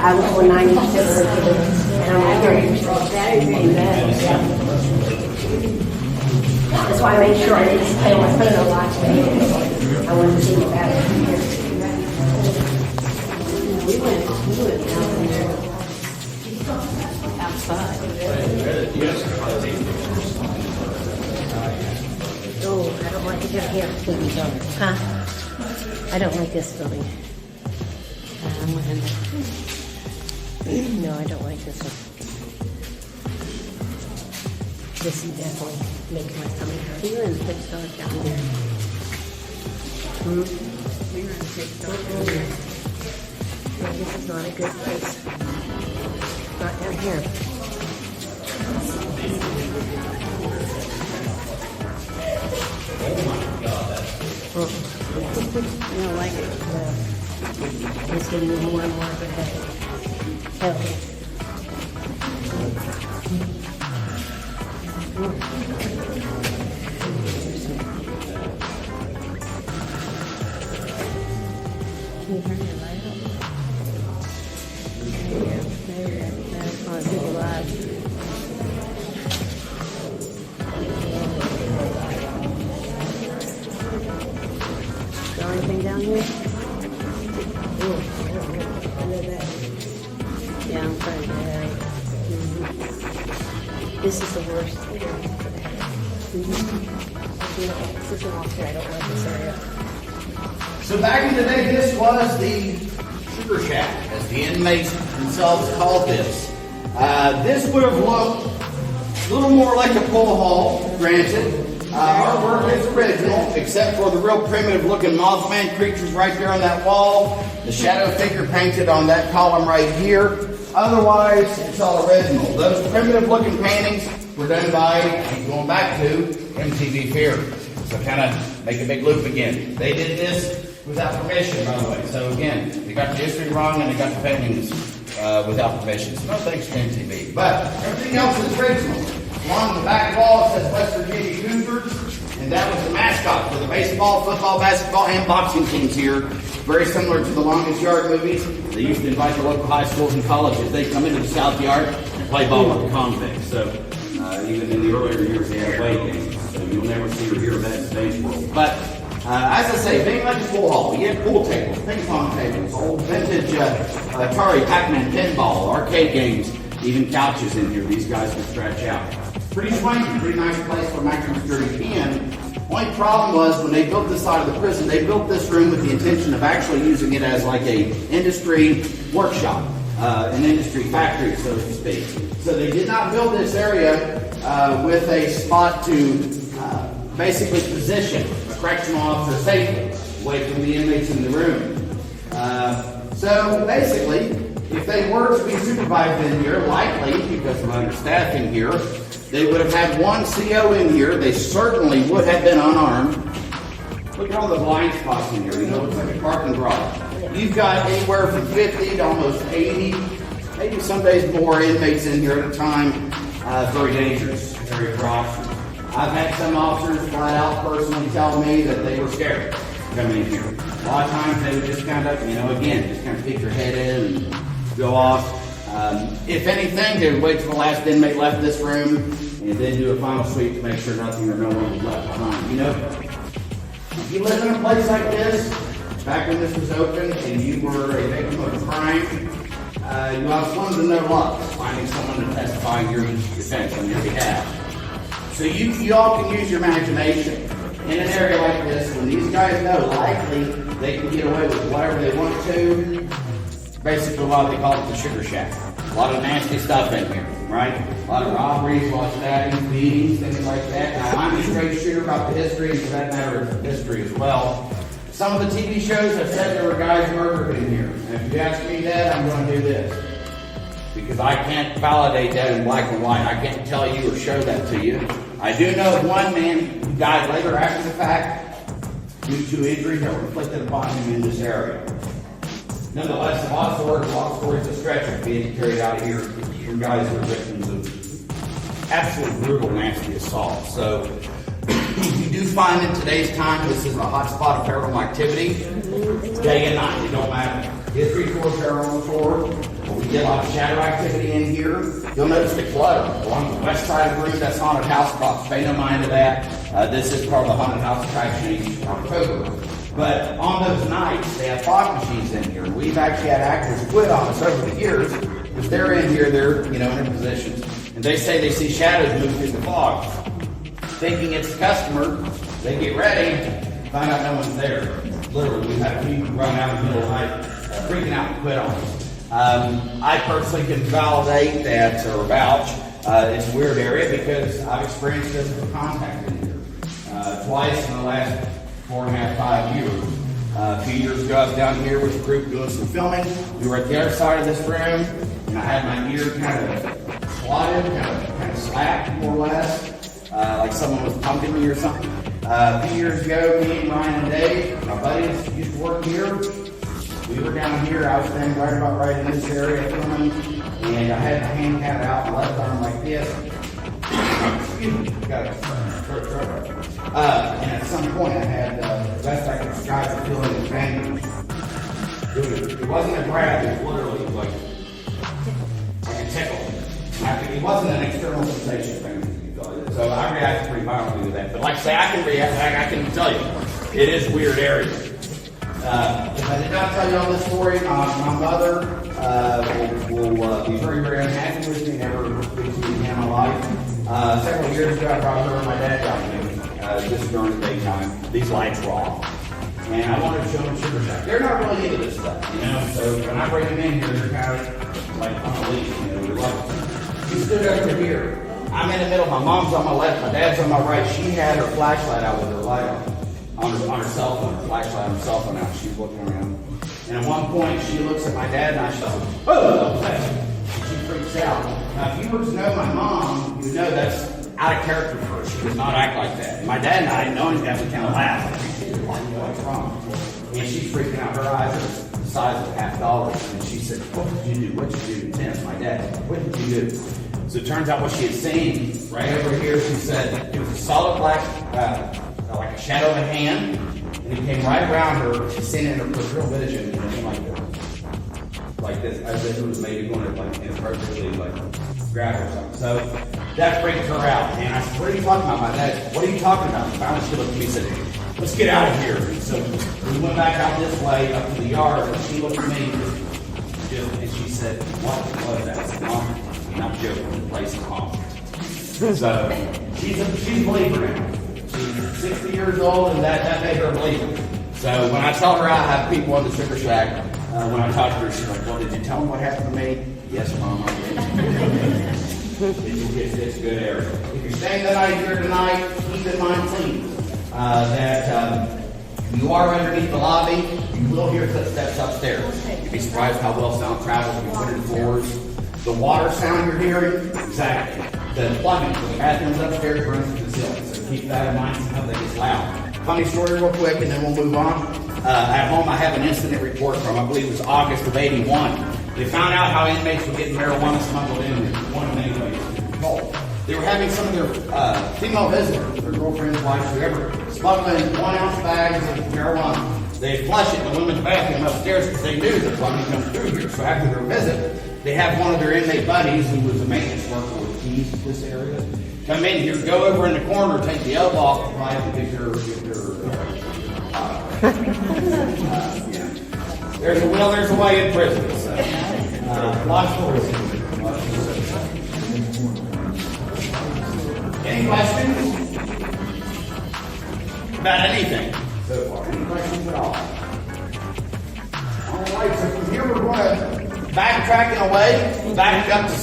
I was 196, and I'm 30. That's why I made sure I didn't pay my phone a lot today. I wanted to see what that is. We went down there outside. Oh, I don't like it down here. Huh? I don't like this building. No, I don't like this one. This is definitely makes my stomach hurt. We were in the big store down there. We were in the big store down there. No, this is not a good place. Not down here. You don't like it? No. It's getting more and more of a heavy. Can you turn your light on? There. That's on people live. Got anything down here? Oh, I know that. Yeah, I'm trying to hurry. This is the worst area for the head. This is off here. I don't like this area. So back in the day, this was the sugar shack, as the inmates themselves called this. This would have looked a little more like a pool hall, granted. Our work is original, except for the real primitive looking Mothman creatures right there on that wall, the shadow figure painted on that column right here. Otherwise, it's all original. Those primitive looking paintings were done by, going back to, MTV Fear. So kind of make a big loop again. They did this without permission, by the way. So again, they got the history wrong and they got the paintings without permission. So no thanks to MTV. But everything else is original. Along the back wall it says West Virginia Cougars, and that was the mascot for the baseball, football, basketball, and boxing teams here. Very similar to the Longest Yard movies. They used to invite the local high schools and colleges. They'd come into the South Yard and play ball with the convicts. So even in the earlier years, they had away games. So you'll never see or hear of that in today's world. But as I say, being like a pool hall, you had pool tables, ping pong tables, old vintage Atari, Pac-Man pinball, arcade games, even couches in here. These guys could stretch out. Pretty swanky, pretty nice place for maximum security in. Only problem was when they built this side of the prison, they built this room with the intention of actually using it as like a industry workshop, an industry factory, so to speak. So they did not build this area with a spot to basically position a correctional officer safely away from the inmates in the room. So basically, if they were to be supervised in here, likely because of understaffing here, they would have had one CO in here. They certainly would have been unarmed. Look at all the blind spots in here. You know, it's like a parking garage. You've got anywhere from 50 to almost 80, maybe some days more inmates in here at a time. Very dangerous area for officers. I've had some officers flat out personally tell me that they were scared coming in here. A lot of times they would just kind of, again, just kind of peek their head in and go off. If anything, they would wait till the last inmate left this room and then do a final sweep to make sure nothing or no one was left behind. If you live in a place like this, back when this was open and you were a victim of a crime, you have one to no luck finding someone to testify in your defense on your behalf. So you all can use your imagination. In an area like this, when these guys know likely they can get away with whatever they want to, basically why they call it the sugar shack. A lot of nasty stuff in here, right? A lot of robberies, a lot of stabbings, beatings, things like that. Now, I'm a straight shooter about the history, and for that matter, history as well. Some of the TV shows have said there were guys murdered in here. And if you ask me that, I'm going to do this. Because I can't validate that in black and white. I can't tell you or show that to you. I do know of one man who died later after the fact due to injuries that were inflicted upon him in this area. Nonetheless, a lot of stories of stretchers being carried out here from guys who are victims of absolutely brutal, nasty assault. So you do find in today's time this is a hot spot of paranormal activity. Day and night, it don't matter. History tour, paranormal tour. We get a lot of shadow activity in here. You'll notice the clutter along the west side of the room. That's haunted house props. Pay no mind to that. This is part of the haunted house attraction each October. But on those nights, they have fog machines in here. We've actually had actors quit on us over the years because they're in here, they're in their positions, and they say they see shadows move through the fog. Thinking it's the customer, they get ready, find out no one's there. Literally, we've had people run out in the middle of the night, freaking out and quit on us. I personally can validate that or vouch. It's a weird area because I've experienced physical contact in here twice in the last 4.5, 5 years. A few years ago, I was down here with a group doing some filming. We were at the other side of this room, and I had my ear kind of swatted, kind of slapped, more or less, like someone was pumping me or something. A few years ago, me and Ryan and Dave, my buddies, used to work here. We were down here. I was standing right in this area filming, and I had my hand cat out, my left arm like this. Excuse me, got it. And at some point, I had the best I could describe the feeling of pain. It wasn't a grab; it was literally like a tickle. It wasn't an external sensation thing. So I reacted pretty violently to that. But like I say, I can react. I can tell you, it is a weird area. If I did not tell you all this story, my mother will be very, very unhappy with me, never speaks to me again in my life. Several years ago, I brought her and my dad down here, just during the daytime. These lights were off. And I wanted to show them Sugar Shack. They're not really into this stuff, so when I bring them in here, they're kind of like on a leash, they're loving it. She stood over here. I'm in the middle, my mom's on my left, my dad's on my right. She had her flashlight out with her light on her cell phone, her flashlight on her cell phone out. She's looking around. And at one point, she looks at my dad and I said, "Oh!" And she freaks out. Now, if you were to know my mom, you know that's out of character for her. She does not act like that. My dad and I, knowing that, we kind of laugh. What's wrong? And she's freaking out. Her eyes are the size of $50. And she said, "What did you do? What did you do?" Tim, my dad, "What did you do?" So it turns out what she had seen right over here, she said it was a solid black, like a shadow of a hand, and it came right around her. She's seen it in her peripheral vision, and it came like this, as if it was maybe going to inappropriately grab her or something. So that freaked her out. And I said, "What are you talking about?" My dad, "What are you talking about?" And finally she looked at me and said, "Let's get out of here." And so we went back out this way up to the yard, and she looked at me and she said, "What was that?" I said, "Mom, I'm not joking, the place is haunted." So she's a believer now. She's 60 years old, and that made her a believer. So when I tell her I have people on the Sugar Shack, when I talk to her, she's like, "Well, did you tell them what happened to me?" "Yes, Mom, I did." It's a good area. If you're staying the night here tonight, keep in mind, please, that you are underneath the lobby. You will hear footsteps upstairs. You'd be surprised how well sound travels if you put it in floors. The water sound you're hearing, exactly. The plumbing for the bathrooms upstairs runs to the ceiling, so keep that in mind. Sometimes it's loud. Funny story real quick, and then we'll move on. At home, I have an incident report from, I believe it was August of '81. They found out how inmates were getting marijuana smuggled in here. One of many ways. They were having some of their female visitors, their girlfriends, wives, whoever, smuggling 1-ounce bags of marijuana. They flush it in the women's bathroom upstairs because they knew that plumbing comes through here. So after their visit, they have one of their inmate buddies who was a maintenance worker with keys to this area come in here, go over in the corner, take the elbow off the pipe and get your There's a will, there's a way in prison. So, lots of stories. Any questions about anything so far? Any questions at all? All right, so from here we're going to backtrack in a way, back up to